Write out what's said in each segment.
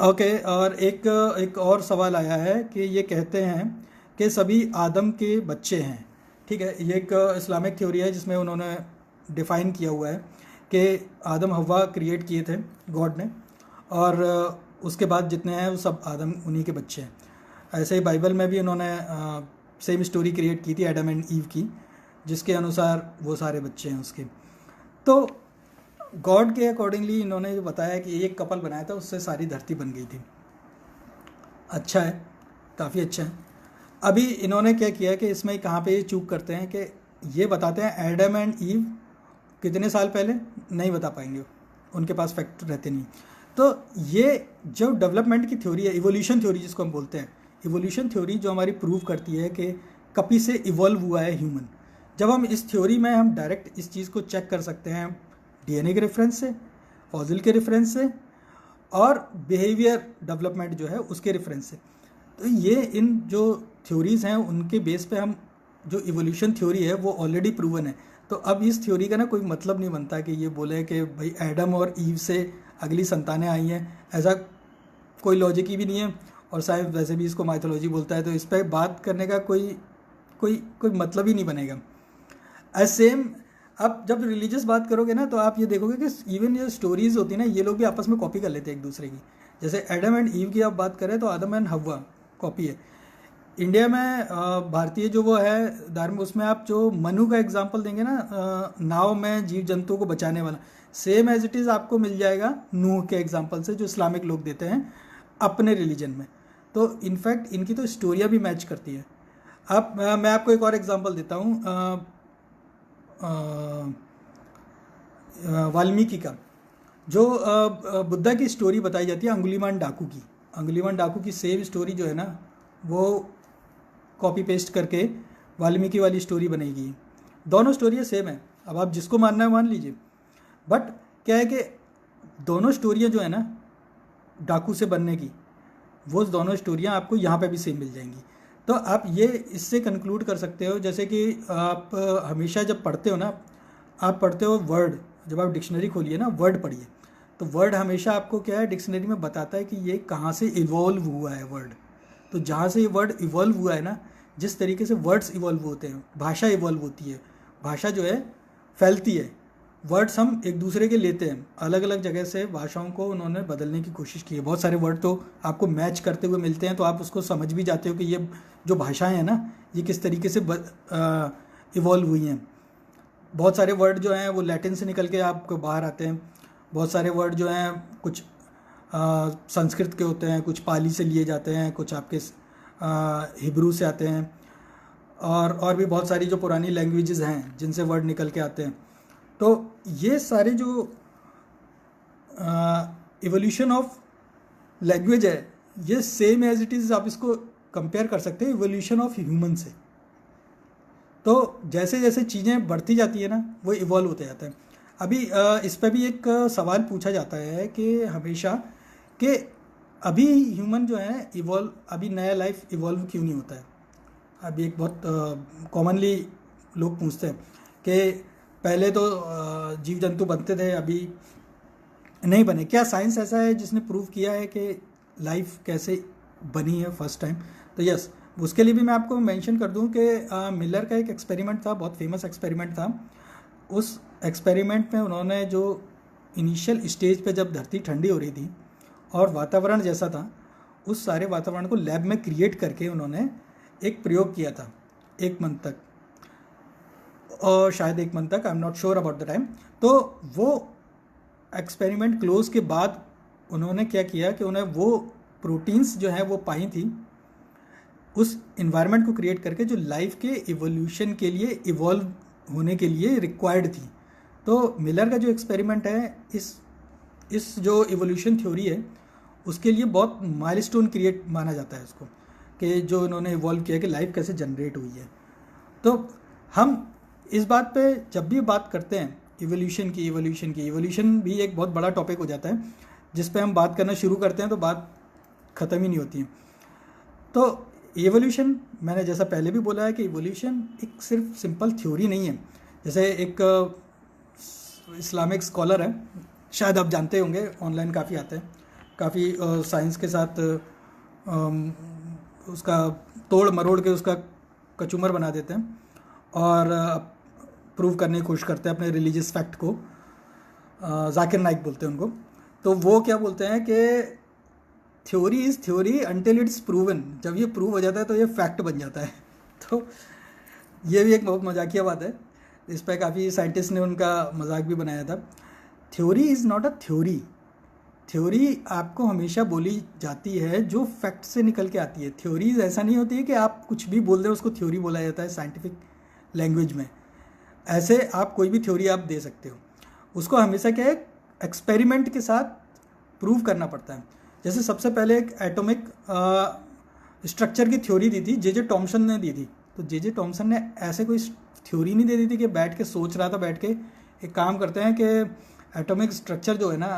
Okay, और एक एक और सवाल आया है कि ये कहते हैं कि सभी आदम के बच्चे हैं। ठीक है, ये एक इस्लामिक थ्योरी है जिसमें उन्होंने डिफ़ाइन किया हुआ है कि आदम हवा क्रिएट किए थे गॉड ने, और उसके बाद जितने हैं वो सब आदम उन्हीं के बच्चे हैं। ऐसे ही बाइबल में भी उन्होंने सेम स्टोरी क्रिएट की थी एडम एंड ईव की, जिसके अनुसार वो सारे बच्चे हैं उसके। तो गॉड के अकॉर्डिंगली इन्होंने जो बताया कि एक कपल बनाया था, उससे सारी धरती बन गई थी। अच्छा है, काफ़ी अच्छा है। अभी इन्होंने क्या किया कि इसमें कहाँ पे ये चूक करते हैं कि ये बताते हैं एडम एंड ईव कितने साल पहले, नहीं बता पाएंगे, उनके पास फैक्ट रहते नहीं। तो ये जो डेवलपमेंट की थ्योरी है, इवोल्यूशन थ्योरी जिसको हम बोलते हैं, इवोल्यूशन थ्योरी जो हमारी प्रूव करती है कि कपी से इवॉल्व हुआ है ह्यूमन। जब हम इस थ्योरी में हम डायरेक्ट इस चीज़ को चेक कर सकते हैं डीएनए के रेफरेंस से, फॉसिल के रेफरेंस से, और बिहेवियर डेवलपमेंट जो है उसके रेफरेंस से। तो ये इन जो थ्योरीज़ हैं उनके बेस पे हम जो इवोल्यूशन थ्योरी है वो ऑलरेडी प्रूवन है। तो अब इस थ्योरी का ना कोई मतलब नहीं बनता कि ये बोले कि भाई एडम और ईव से अगली संतानें आई हैं, ऐसा कोई लॉजिक ही भी नहीं है। और साइंस वैसे भी इसको माइथोलॉजी बोलता है, तो इस पर बात करने का कोई कोई कोई मतलब ही नहीं बनेगा। एज सेम अब जब रिलीजियस बात करोगे ना, तो आप ये देखोगे कि इवन ये स्टोरीज होती है ना, ये लोग भी आपस में कॉपी कर लेते हैं एक दूसरे की। जैसे एडम एंड ईव की आप बात करें तो आदम एंड हव्वा कॉपी है। इंडिया में भारतीय जो वो है धार्मिक, उसमें आप जो मनु का एग्जांपल देंगे ना, नाव में जीव जंतु को बचाने वाला, सेम एज इट इज़ आपको मिल जाएगा नूह के एग्जांपल से, जो इस्लामिक लोग देते हैं अपने रिलीजन में। तो इनफैक्ट इनकी तो स्टोरियाँ भी मैच करती है। अब मैं आपको एक और एग्जांपल देता हूँ, वाल्मीकि का जो बुद्धा की स्टोरी बताई जाती है अंगुलीमान डाकू की। अंगुलीमान डाकू की सेम स्टोरी जो है ना, वो कॉपी पेस्ट करके वाल्मीकि वाली स्टोरी बनेगी। दोनों स्टोरियाँ सेम है, अब आप जिसको मानना है मान लीजिए। बट क्या है कि दोनों स्टोरियाँ जो है ना डाकू से बनने की, वो दोनों स्टोरियाँ आपको यहाँ पे भी सेम मिल जाएंगी। तो आप ये इससे कंक्लूड कर सकते हो, जैसे कि आप हमेशा जब पढ़ते हो ना, आप पढ़ते हो वर्ड, जब आप डिक्शनरी खोलिए ना वर्ड पढ़िए, तो वर्ड हमेशा आपको क्या है डिक्शनरी में बताता है कि ये कहाँ से इवॉल्व हुआ है वर्ड। तो जहाँ से ये वर्ड इवॉल्व हुआ है ना, जिस तरीके से वर्ड्स इवॉल्व होते हैं, भाषा इवॉल्व होती है, भाषा जो है फैलती है, वर्ड्स हम एक दूसरे के लेते हैं, अलग अलग जगह से भाषाओं को उन्होंने बदलने की कोशिश की है। बहुत सारे वर्ड तो आपको मैच करते हुए मिलते हैं, तो आप उसको समझ भी जाते हो कि ये जो भाषाएं हैं ना, ये किस तरीके से इवॉल्व हुई हैं। बहुत सारे वर्ड जो हैं वो लैटिन से निकल के आपको बाहर आते हैं। बहुत सारे वर्ड जो हैं कुछ संस्कृत के होते हैं, कुछ पाली से लिए जाते हैं, कुछ आपके हिब्रू से आते हैं, और भी बहुत सारी जो पुरानी लैंग्वेजेस हैं जिनसे वर्ड निकल के आते हैं। तो ये सारे जो इवोल्यूशन ऑफ लैंग्वेज है, ये सेम एज इट इज़ आप इसको कंपेयर कर सकते हैं इवोल्यूशन ऑफ ह्यूमन से। तो जैसे जैसे चीज़ें बढ़ती जाती है ना, वो इवॉल्व होते जाता है। अभी इस पर भी एक सवाल पूछा जाता है कि हमेशा कि अभी ह्यूमन जो है इवॉल्व, अभी नया लाइफ इवॉल्व क्यों नहीं होता है। अभी एक बहुत कॉमनली लोग पूछते हैं कि पहले तो जीव जंतु बनते थे, अभी नहीं बने। क्या साइंस ऐसा है जिसने प्रूव किया है कि लाइफ कैसे बनी है फर्स्ट टाइम? तो यस, उसके लिए भी मैं आपको मेंशन कर दूं कि मिलर का एक एक्सपेरिमेंट था, बहुत फेमस एक्सपेरिमेंट था। उस एक्सपेरिमेंट में उन्होंने जो इनिशियल स्टेज पे जब धरती ठंडी हो रही थी और वातावरण जैसा था, उस सारे वातावरण को लैब में क्रिएट करके उन्होंने एक प्रयोग किया था 1 मंथ तक, और शायद 1 मंथ तक, I am not sure about the time. तो वो एक्सपेरिमेंट क्लोज के बाद उन्होंने क्या किया कि उन्हें वो प्रोटीन्स जो हैं वो पाई थी उस इन्वायरमेंट को क्रिएट करके, जो लाइफ के इवोल्यूशन के लिए, इवॉल्व होने के लिए रिक्वायर्ड थी। तो मिलर का जो एक्सपेरिमेंट है, इस जो इवोल्यूशन थ्योरी है उसके लिए बहुत माइलस्टोन क्रिएट माना जाता है इसको, कि जो इन्होंने इवॉल्व किया कि लाइफ कैसे जनरेट हुई है। तो हम इस बात पे जब भी बात करते हैं इवोल्यूशन भी एक बहुत बड़ा टॉपिक हो जाता है, जिस पे हम बात करना शुरू करते हैं तो बात ख़त्म ही नहीं होती है। तो इवोल्यूशन, मैंने जैसा पहले भी बोला है कि इवोल्यूशन एक सिर्फ सिंपल थ्योरी नहीं है। जैसे एक इस्लामिक स्कॉलर है, शायद आप जानते होंगे, ऑनलाइन काफ़ी आते हैं, काफ़ी साइंस के साथ उसका तोड़ मरोड़ के उसका कचूमर बना देते हैं और प्रूव करने की कोशिश करते हैं अपने रिलीजियस फैक्ट को। जाकिर नाइक बोलते हैं उनको। तो वो क्या बोलते हैं कि theory is theory until it's proven. जब ये प्रूव हो जाता है तो ये फैक्ट बन जाता है। तो ये भी एक बहुत मजाकिया बात है, इस पर काफ़ी साइंटिस्ट ने उनका मजाक भी बनाया था। Theory is not a theory. Theory आपको हमेशा बोली जाती है जो फैक्ट से निकल के आती है। थ्योरीज ऐसा नहीं होती है कि आप कुछ भी बोल दें उसको थ्योरी बोला जाता है साइंटिफिक लैंग्वेज में। ऐसे आप कोई भी थ्योरी आप दे सकते हो, उसको हमेशा क्या है एक्सपेरिमेंट के साथ प्रूव करना पड़ता है। जैसे सबसे पहले एक एटॉमिक स्ट्रक्चर की थ्योरी दी थी जे टॉमसन ने दी थी। तो जे टॉमसन ने ऐसे कोई थ्योरी नहीं दे दी थी कि बैठ के सोच रहा था, बैठ के एक काम करते हैं कि एटॉमिक स्ट्रक्चर जो है ना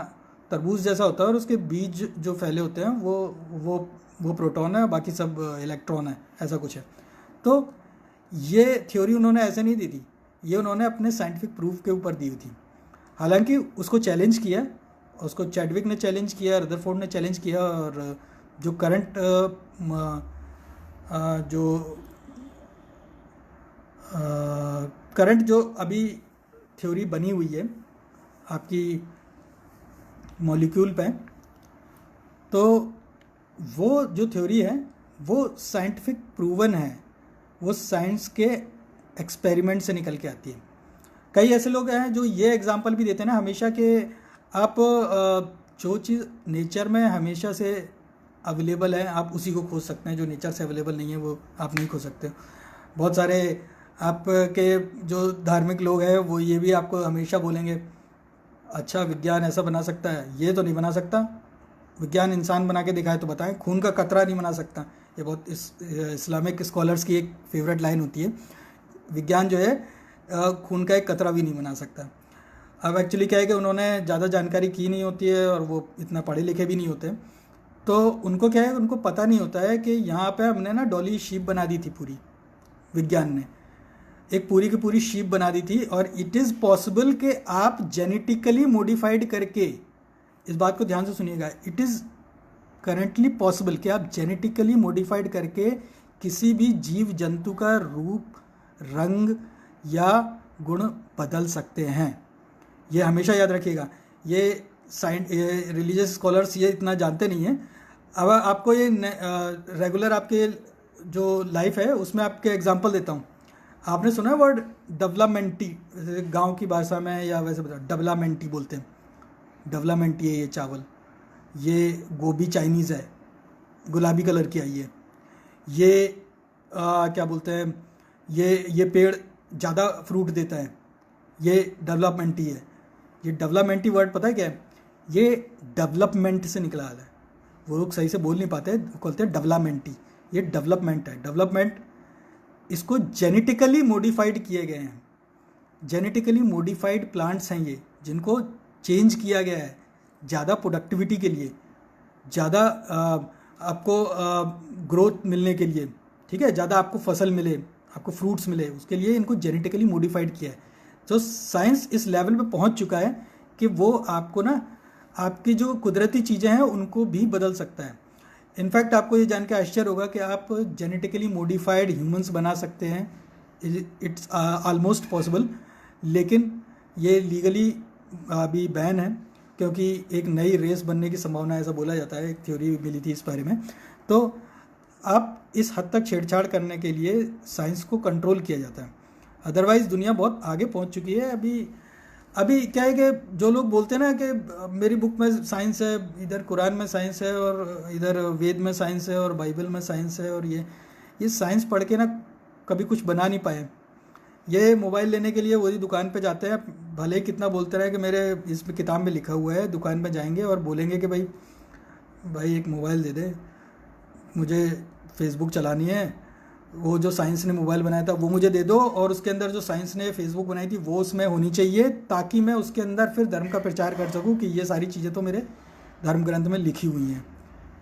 तरबूज जैसा होता है और उसके बीज जो फैले होते हैं वो प्रोटॉन है, बाकी सब इलेक्ट्रॉन है, ऐसा कुछ है। तो ये थ्योरी उन्होंने ऐसे नहीं दी थी, ये उन्होंने अपने साइंटिफिक प्रूफ के ऊपर दी थी। हालांकि उसको चैलेंज किया, उसको चैडविक ने चैलेंज किया, रदरफोर्ड ने चैलेंज किया, और जो करंट जो अभी थ्योरी बनी हुई है आपकी मॉलिक्यूल पे, तो वो जो थ्योरी है वो साइंटिफिक प्रूवन है, वो साइंस के एक्सपेरिमेंट से निकल के आती है। कई ऐसे लोग हैं जो ये एग्जांपल भी देते हैं ना हमेशा कि आप जो चीज़ नेचर में हमेशा से अवेलेबल है आप उसी को खोज सकते हैं, जो नेचर से अवेलेबल नहीं है वो आप नहीं खोज सकते। बहुत सारे आपके जो धार्मिक लोग हैं वो ये भी आपको हमेशा बोलेंगे अच्छा विज्ञान ऐसा बना सकता है, ये तो नहीं बना सकता, विज्ञान इंसान बना के दिखाए तो बताएं, खून का कतरा नहीं बना सकता। ये बहुत इस्लामिक स्कॉलर्स की एक फेवरेट लाइन होती है, विज्ञान जो है खून का एक कतरा भी नहीं बना सकता। अब एक्चुअली क्या है कि उन्होंने ज़्यादा जानकारी की नहीं होती है और वो इतना पढ़े लिखे भी नहीं होते, तो उनको क्या है उनको पता नहीं होता है कि यहाँ पे हमने ना डॉली शीप बना दी थी पूरी, विज्ञान ने एक पूरी की पूरी शीप बना दी थी। और इट इज़ पॉसिबल कि आप जेनेटिकली मॉडिफाइड करके, इस बात को ध्यान से सुनिएगा, इट इज़ करेंटली पॉसिबल कि आप जेनेटिकली मॉडिफाइड करके किसी भी जीव जंतु का रूप, रंग या गुण बदल सकते हैं। ये हमेशा याद रखिएगा। ये रिलीजियस स्कॉलर्स ये इतना जानते नहीं हैं। अब आपको ये रेगुलर आपके जो लाइफ है उसमें आपके एग्जांपल देता हूँ। आपने सुना है वर्ड डेवलपमेंटी, गांव की भाषा में या वैसे बता डेवलपमेंटी बोलते हैं। डेवलपमेंटी है ये चावल, ये गोभी चाइनीज़ है, गुलाबी कलर की आई है, ये क्या बोलते हैं, ये पेड़ ज़्यादा फ्रूट देता है, ये डेवलपमेंटी है। ये डेवलपमेंटी वर्ड पता है क्या है? ये डेवलपमेंट से निकला है। वो लोग सही से बोल नहीं पाते, बोलते हैं डेवलपमेंटी। ये डेवलपमेंट है। डेवलपमेंट इसको जेनेटिकली मॉडिफाइड किए गए हैं। जेनेटिकली मॉडिफाइड प्लांट्स हैं ये, जिनको चेंज किया गया है ज़्यादा प्रोडक्टिविटी के लिए, ज़्यादा आपको ग्रोथ मिलने के लिए, ठीक है, ज़्यादा आपको फसल मिले, आपको फ्रूट्स मिले, उसके लिए इनको जेनेटिकली मॉडिफाइड किया है। तो साइंस इस लेवल पे पहुंच चुका है कि वो आपको ना आपकी जो कुदरती चीज़ें हैं उनको भी बदल सकता है। इनफैक्ट आपको ये जान के आश्चर्य होगा कि आप जेनेटिकली मॉडिफाइड ह्यूमंस बना सकते हैं। इट्स ऑलमोस्ट पॉसिबल, लेकिन ये लीगली अभी बैन है क्योंकि एक नई रेस बनने की संभावना है, ऐसा बोला जाता है। एक थ्योरी मिली थी इस बारे में। तो आप इस हद तक छेड़छाड़ करने के लिए साइंस को कंट्रोल किया जाता है। अदरवाइज़ दुनिया बहुत आगे पहुंच चुकी है। अभी क्या है कि जो लोग बोलते हैं ना कि मेरी बुक में साइंस है, इधर कुरान में साइंस है और इधर वेद में साइंस है और बाइबल में साइंस है, और ये साइंस पढ़ के ना कभी कुछ बना नहीं पाए। ये मोबाइल लेने के लिए वही दुकान पे जाते हैं, भले ही कितना बोलते रहे कि मेरे इस किताब में लिखा हुआ है, दुकान पे जाएंगे और बोलेंगे कि भाई एक मोबाइल दे दे, मुझे फेसबुक चलानी है, वो जो साइंस ने मोबाइल बनाया था वो मुझे दे दो, और उसके अंदर जो साइंस ने फेसबुक बनाई थी वो उसमें होनी चाहिए, ताकि मैं उसके अंदर फिर धर्म का प्रचार कर सकूं कि ये सारी चीज़ें तो मेरे धर्म ग्रंथ में लिखी हुई हैं।